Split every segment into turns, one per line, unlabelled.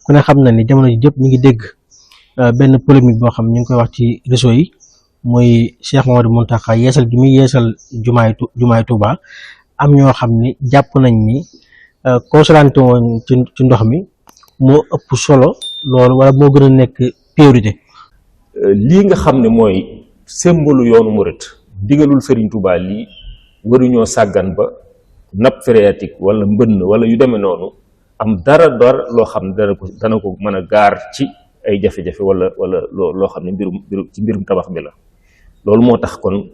ku ne xam na ni jamono ji jëpp ñu ngi dégg benn polémique boo xam ñu ngi koy wax ci réseau yi muy Cheikh Mouhamadou Mountakha yeesal gi muy yeesal jumaay Touba am ñoo xam ni jàpp nañ ni consolante woon ci ndox mi moo ëpp solo loolu wala moo gën a nekk priorité.
lii nga xam ne mooy symbole yoonu murit digalul Serigne Touba lii waruñoo sàggan ba nappe phréatique wala mbënn wala yu demee noonu am dara loo xam ne dana ko mën a gaar ci ay jafe-jafe wala loo xam ne mbirum tabax bi la. loolu moo tax kon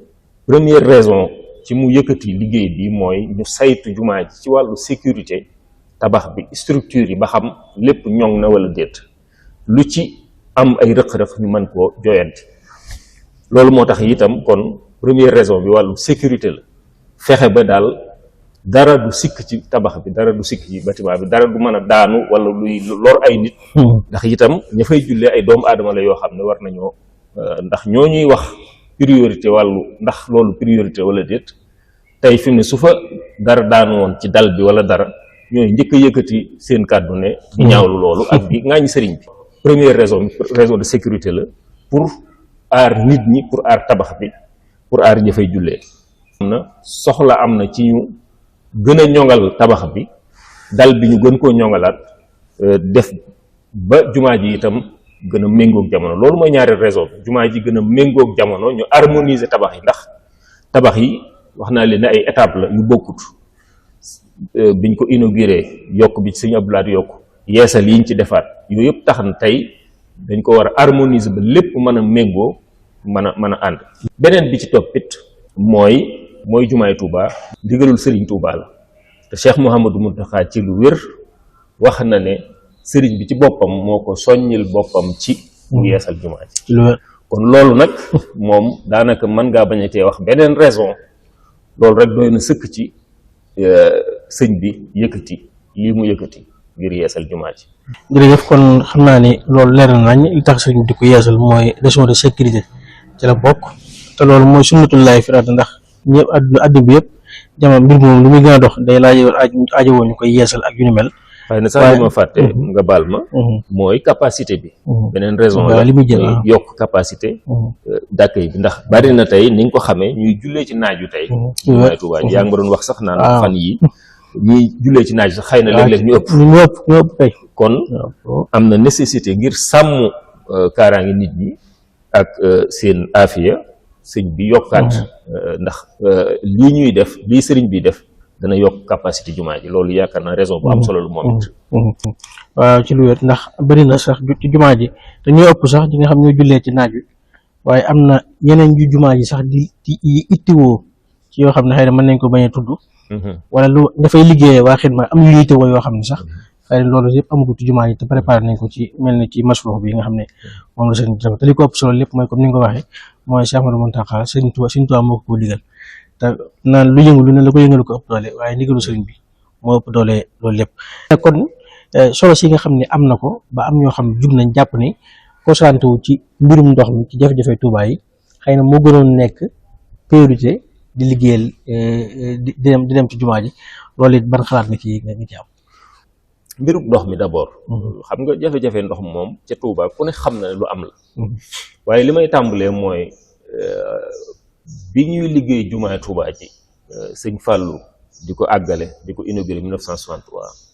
première raison ci mu yëkkati liggéey bi mooy ñu saytu jumaa ji ci wàllu sécurité tabax bi structure yi ba xam lépp ñoŋ na wala déet lu ci am ay rëq-rëq ñu mën koo joyanti. loolu moo tax itam kon première raison bi wàllu sécurité la fexe ba daal dara du sikk ci tabax bi dara du sikk ci bâtiment bi dara du mën a daanu wala luy lor ay nit. ndax itam ña fay jullee ay doomu aadama la yoo xam ne war nañoo ndax ñoo ñuy wax priorité wàllu ndax loolu priorité wala déet tey fi mu ne su fa dara daanu woon ci dal bi wala dara ñooy njëkk a yëkkati seen kàddu ne di ñaawlu loolu ak di ŋaañu sëriñ bi. première raison de sécurité la pour aar nit ñi pour aar tabax bi pour aar ña fay jullee. soxla am na ci ñu gën a ñoŋal tabax bi dal bi ñu gën koo ñoŋalaat def ba jumaa ji itam gën a méngoog jamono loolu mooy ñaari raison bi jumaa ji gën a méngoog jamono ñu harmoniser tabax yi ndax tabax yi wax naa leen ne ay étape la yu bokkut biñ ko inauguré yokk bi ci Sëñ Abdou Lahad yokk yeesal yiñ ci defaat yooyu yëpp tax na tey dañ ko war a harmoniser ba lépp mën a méngoo mën a ànd. beneen bi ci toppit mooy jumaay Touba ndigalul Serigne Touba la te Cheikh Mouhamadou Mountakha ci lu wér wax na ne Serigne bi ci boppam moo ko soññil boppam ci mu yeesal jumaa ji kon loolu nag moom daanaka mën ngaa bañ a tee wax beneen raison loolu rek doy na sëkk ci sëñ bi yëkkati lii mu yëkkati ngir yeesal jumaa ji.
jërëjëf kon xam naa ni loolu leer na nañ li tax sëñ di ko yeesal mooy raison de sécurité ci la bokk te loolu mooy sunnatullahi fi raad ndax ñëpp àdduna bi yëpp jamono mbir moom lu muy gën a dox day aajowoo ñu koy yeesal ak yu ni mel.
xëy na sax li ma fàtte nga baal ma mooy capacité bi beneen raison la
li muy jël
yokk capacité d'accueil bi ndax bari na tey ni nga ko xamee ñuy jullee ci naaju tey jumaay Tuubaa ji yaa ngi ma doon wax sax naan fan yi ñuy jullee ci naaj sax xëy na léeg-léeg ñu ëpp
kay
kon am na nécessité ngir sàmm kaaraange nit ñi ak seen afiya sëñ bi yokkaat ndax lii ñuy def lii sëriñ bi def dana yokk capacité jumaa ji loolu yaakaar naa raison bu am solo lu moom it.
waaw ci lu wér ndax bari na sax ci jumaa ji te ñoo ëpp sax ñi nga xam ñoo jullee ci naaj wi waaye am na yeneen ju jumaa ji sax di ittiwoo ci yoo xam ne xëy na mën nañ ko bañ a tudd. wala lu dafay liggéeyee waa xidma am yu ittiwoo yoo xam ne sax xëy na loolu yëpp amagu ci jumaa ji te préparé nañ ko ci mel ni ci maslox bi nga xam ne moom la sëñ bi te li ko ëpp solo lépp mooy comme ni nga ko waxee mooy Cheikh Ahmadou Mountakha Sëñ Tuubaa moo ko digal te naan lu yëngu lu ne la ko yëngalu ko ëpp doole waaye ndigalu sëriñ bi moo ëpp doole loolu lépp. kon solo si nga xam ne am na ko ba am ñoo xam ne jug nañ jàpp ne concentré wu ci mbirum ndox mi ci jafe-jafe Touba yi xëy na moo gënoon nekk priorité di liggéeyal di dem ci jumaa ji loolu it ban xalaat nga ci am.
mbirum ndox mi d'abord. xam nga jafe-jafe ndox moom ca Touba ku ne xam na ne lu am la. waaye li may tàmbalee mooy. bi ñuy liggéey jumaa Touba ji sëñ Fallou di ko àggale di ko inauguré 1963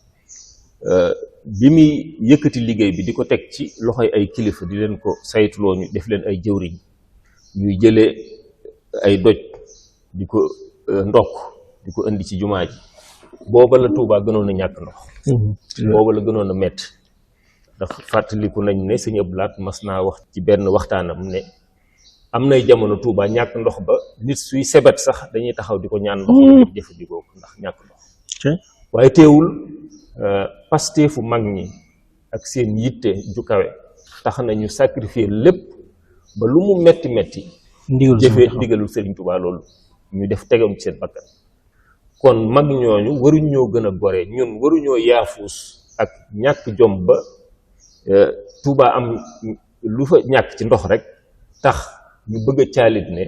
bi muy yëkkati liggéey bi di ko teg ci loxoy ay kilifa di leen ko saytuloo ñu def leen ay jëwriñ ñuy jëlee ay doj di ko ndokk di ko indi ci jumaa ji booba la Touba gënoon a ñàkk ndox booba la gënoon a metti ndax fàttaliku nañ ne sëñ Abdou Lahad mas naa wax ci benn waxtaanam ne am nay jamono Touba ñàkk ndox ba nit suy sebet sax dañuy taxaw di ko ñaan ndox pour jëfandikoo ko ndax ñàkk ndox waaye teewul pasteefu mag ñi ak seen yitte ju kawe tax na ñu sacrifier lépp ba lu mu metti jëfee ndigalul Serigne Touba loolu ñu def tegam ci seen bakkan kon mag ñooñu waruñoo gën a gore ñun waruñoo yaafuus ak ñàkk jom ba Touba am lu fa ñàkk ci ndox rek tax ñu bëgg a caalit ne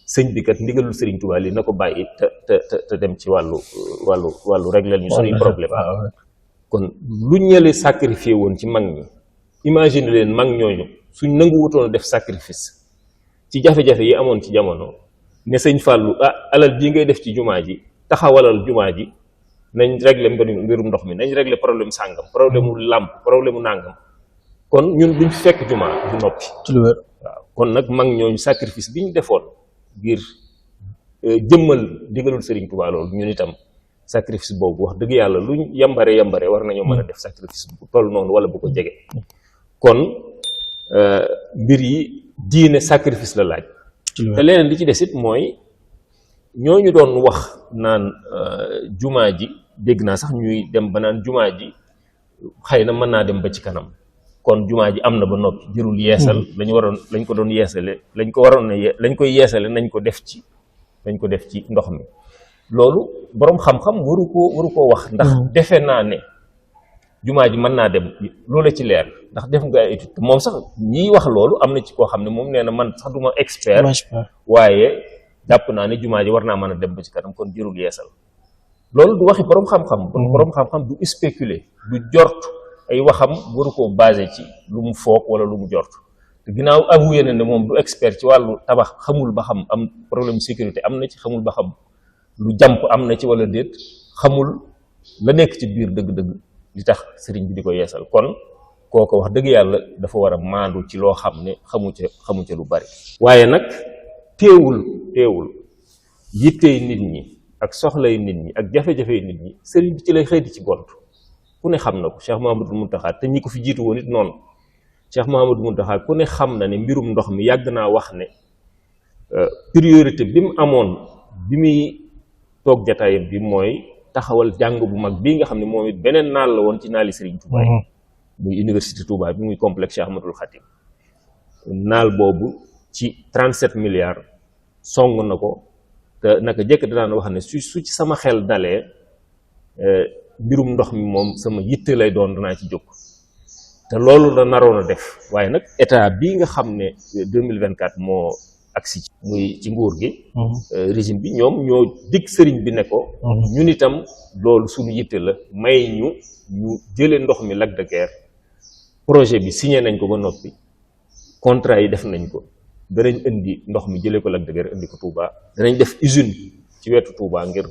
sëñ bi kat ndigalul Serigne Touba li na ko bàyyi te dem ci wàllu régler ñu suñuy problème kon lu ñële sacrifié woon ci mag ñi, imagine leen mag ñooñu suñ nangu wutoon a def sacrifice ci jafe-jafe yi amoon ci jamono ne sëñ Fallou alal bii ngay def ci jumaa ji taxawalal jumaa ji nañ régler mbirum ndox mi, nañ régler problème sàngam, problème mu làmp, problème mu nàngam, kon ñun duñ fekk jumaa du noppi.
ci lu wér.
waaw kon nag mag ñooñu sacrifice bi ñu defoon ngir jëmmal digalul Serigne Touba loolu ñun itam sacrifice boobu wax dëgg yàlla luñ yambare war nañoo mën a def sacrifice bu toll noonu wala bu ko jege. kon mbir yi diine sacrifice la laaj. te leneen li ci des it mooy ñooñu doon wax naan jumaa ji dégg naa sax ñuy dem ba naan jumaa ji xëy na mën naa dem ba ci kanam. kon jumaa ji am na ba noppi jërul yeesal lañ ko doon yeesale lañ koy yeesale nañ ko def ci ndox mi. loolu boroom xam-xam waru koo wax ndax defe naa ne jumaa ji mën naa dem loola ci leer ndax def nga ay étude moom sax ñiy wax loolu am na ci koo xam ne moom nee na man sax duma expert waaye jàpp naa ne jumaa ji war naa mën a dem ba ci kanam kon jërul yeesal. loolu du waxi boroom xam-xam boroom xam-xam du spéculer du jort ay waxam waru koo basé ci lu mu foog wala lu mu jort te ginnaaw avoué na ne moom du expert ci wàllu tabax, xamul ba xam am problème sécurité am na ci, xamul ba xam lu jàmp am na ci wala déet, xamul la nekk ci biir dëgg-dëgg li tax sëriñ bi di ko yeesal. kon kooko wax dëgg yàlla dafa war a maandu ci loo xam ne xamu ca lu bari. waaye nag teewul yittey nit ñi ak soxlay nit ñi ak jafe-jafey nit ñi sëriñ bi ci lay xëy di ci gont. ku ne xam na ko Cheikh Mouhamadou Mountakha te ñi ko fi jiitu woon it noonu. Cheikh Mouhamadou Mountakha ku ne xam na ne mbirum ndox mi yàgg naa wax ne priorité bi mu amoon bi muy toog jataayam bi mooy taxawal jàng bu mag bii nga xam ne moom it beneen naal la woon ci naali Serigne Touba yi muy université Touba bi muy complexe Cheikh Ahmadoul Khadim. naal boobu ci 37 milliards song na ko te naka jëkk danaan wax ne su ci sama xel dalee mbirum ndox mi moom sama yitte lay doon danaa ci jóg. te loolu la naroon a def waaye nag état bii nga xam ne 2024 moo agsi muy ci nguur gi régime bi ñoom ñoo dig sëriñ bi ne ko ñun itam loolu suñu yitte la may ñu jële ndox mi Lac de Guiers. projet bi signé nañ ko ba noppi contrat yi def nañ ko danañ indi ndox mi jële ko Lac de Guiers indi ko Touba danañ def usine ci wetu Touba ngir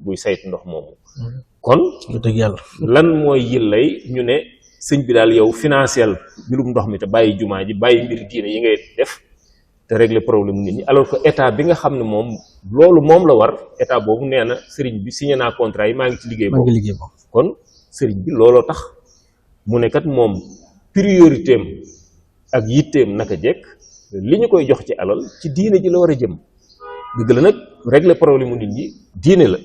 buy saytu ndox moomu. kon
dëgg yàlla
lan mooy yillay ñu ne sëñ bi daal yow financiel mbirum ndox mi te bàyyi jumaa ji bàyyi mbiri diine yi ngay def te régler problème nit ñi alors que état bi nga xam ne moom loolu moom la war état boobu nee na sëriñ bi signé naa contrat yi maa ngi ci liggéey boobu. kon sëriñ bi looloo tax mu ne kat moom priorité am ak yitteem naka jekk li ñu koy jox ci alal ci diine ji la war a jëm. dëgg la nag régler problème nit ñi diine la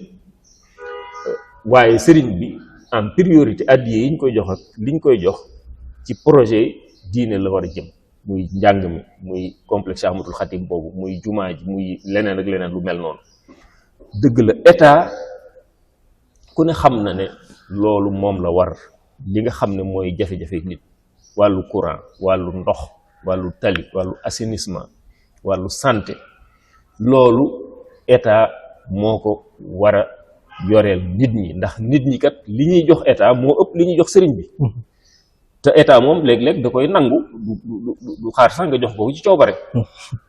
waaye sëriñ bi en priorité addiye yi ñu koy jox ak li ñu koy jox ci projet diine la war a jëm muy njàng mi muy complexe Ahmadoul Khadim boobu muy jumaa ji muy leneen ak leneen lu mel noonu. dëgg la état ku ne xam na ne loolu moom la war li nga xam ne mooy jafe-jafe nit wàllu courant wàllu ndox wàllu tali wàllu assainissement wàllu santé loolu état moo ko war a yoreel nit ñi ndax nit ñi kat li ñuy jox état moo ëpp li ñuy jox sëriñ bi te état moom léeg-léeg da koy nangu du xaar sax nga jox ko ci coobare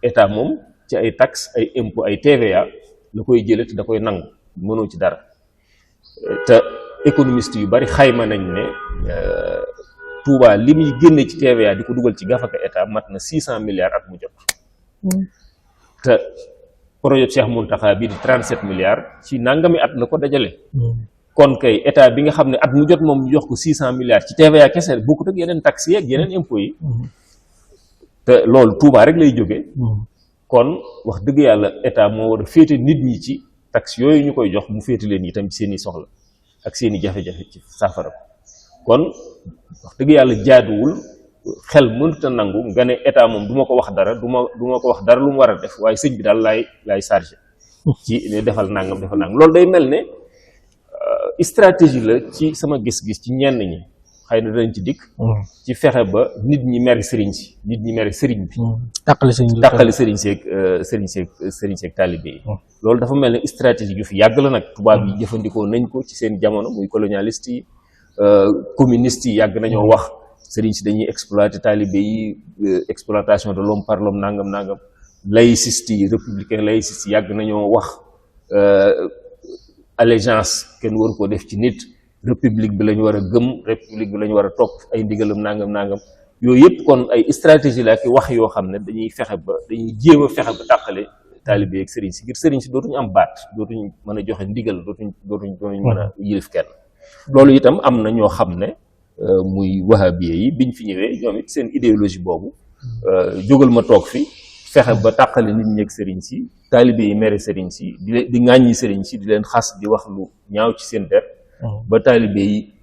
état moom ci ay taxes ay impôts ay TVA la koy jëlee te da koy nangu mënoo ci dara te économiste yu bari xayma nañ ne Touba li muy génne ci TVA di ko dugal ci gafaka état mat na 600 milliards at mu jot te projet Cheikh Mountakha bii di 37 milliards ci nangami at la ko dajale. kon kay état bi nga xam ne at mu jot moom ñu jox ko 600 milliards ci TVA kese bokkut ak yeneen taxes yi ak yeneen impôts yi. te loolu Touba rek lay jógee. kon wax dëgg yàlla état moo war a féete nit ñi ci taxes yooyu ñu koy jox mu féete leen itam ci seen i soxla ak seen i jafe-jafe ci saafara kon wax dëgg yàlla jaaduwul. xel mënut a nangu nga ne état moom du ma ko wax dara du ma ko wax dara lu mu war a def waaye sëñ bi daal laay chargé ci defal nangam loolu day mel ne stratégie la ci sama gis-gis ci ñenn ñi xëy na danañ ci dikk ci fexe ba nit ñi mere sëriñ si nit ñi mere sëriñ bi tàqali sëriñ seeg taalibe yi loolu dafa mel ne stratégie yu fi yàgg la nag tubaab yi jëfandikoo nañ ko ci seen jamono muy colonialiste yi communistes yi yàgg nañoo wax sëriñ si dañuy exploiter talibé yi, exploitation de l'homme par l'homme nangam nangam. Laïciste yi républicain laïciste yi yàgg nañoo wax allégeance kenn waru ko def ci nit, république bi lañu war a gëm, république bi lañu war a topp ay ndigalam nangam nangam. yooyu yëpp kon ay stratégie la ki wax yoo xam ne dañuy jéem a fexe ba tàqale taalibe ak sëriñ si ngir sëriñ si dootuñu am baat, dootuñu mën a joxe ndigal, dootuñu mën a yilif kenn. loolu itam am na ñoo xam ne muy wahabiye yi biñ fi ñëwee ñoom it seen idéologie boobu jógal ma toog fi fexe ba tàqale nit ñi ak sëriñ si, taalibe yi mere sëriñ si, di ŋàññi sëriñ si, di leen xas, di wax lu ñaaw ci seen der ba taalibe yi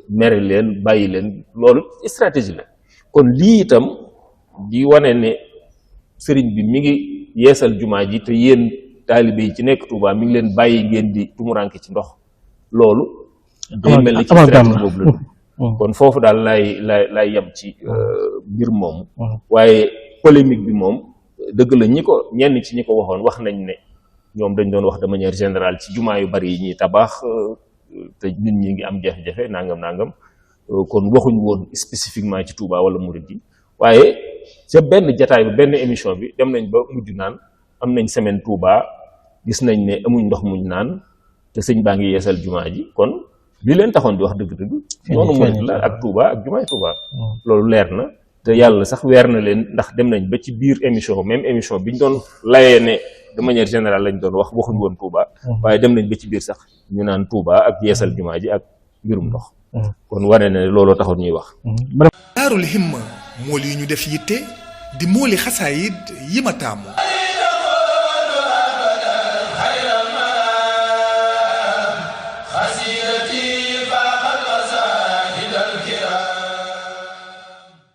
mere leen, bàyyi leen. loolu stratégie la. kon lii itam di wane ne sëriñ bi mi ngi yeesal jumaa ji te yéen taalibe yi ci nekk Touba mi ngi leen bàyyi ngeen di tumuranke ci ndox, loolu day mel ni ci stratégie boobu la dugg. kon foofu daal lay yem ci mbir moomu. waaye polémique bi moom dëgg la ñenn ci ñi ko waxoon wax nañ ne ñoom dañ doon wax de manière générale ci jumaa yu bari yi ñuy tabax te nit ñi ngi am jafe-jafe nangam kon waxuñ woon spécifiquement ci Touba wala Mouride yi. waaye ca benn jataay bi benn émission bi dem nañ ba mujj naan am nañ semaine Touba, gis nañ ne amuñ ndox muñ naan te sëñ baa ngi yeesal jumaa ji. kon li leen taxoon di wax dëgg-dëgg noonu Mouride la ak Touba ak jumaay Touba. loolu leer na te yàlla sax weer na leen, ndax dem nañ ba ci biir émission même émission biñ doon layee ne de manière générale lañ doon wax waxuñ woon Touba, waaye dem nañ ba ci biir sax ñu naan Touba ak yeesal jumaa ji ak mbirum ndox. kon wane ne looloo taxoon ñuy wax.
Daarul Himma mool yi ñu def yitte di mooli xasaayid yi ma taamu.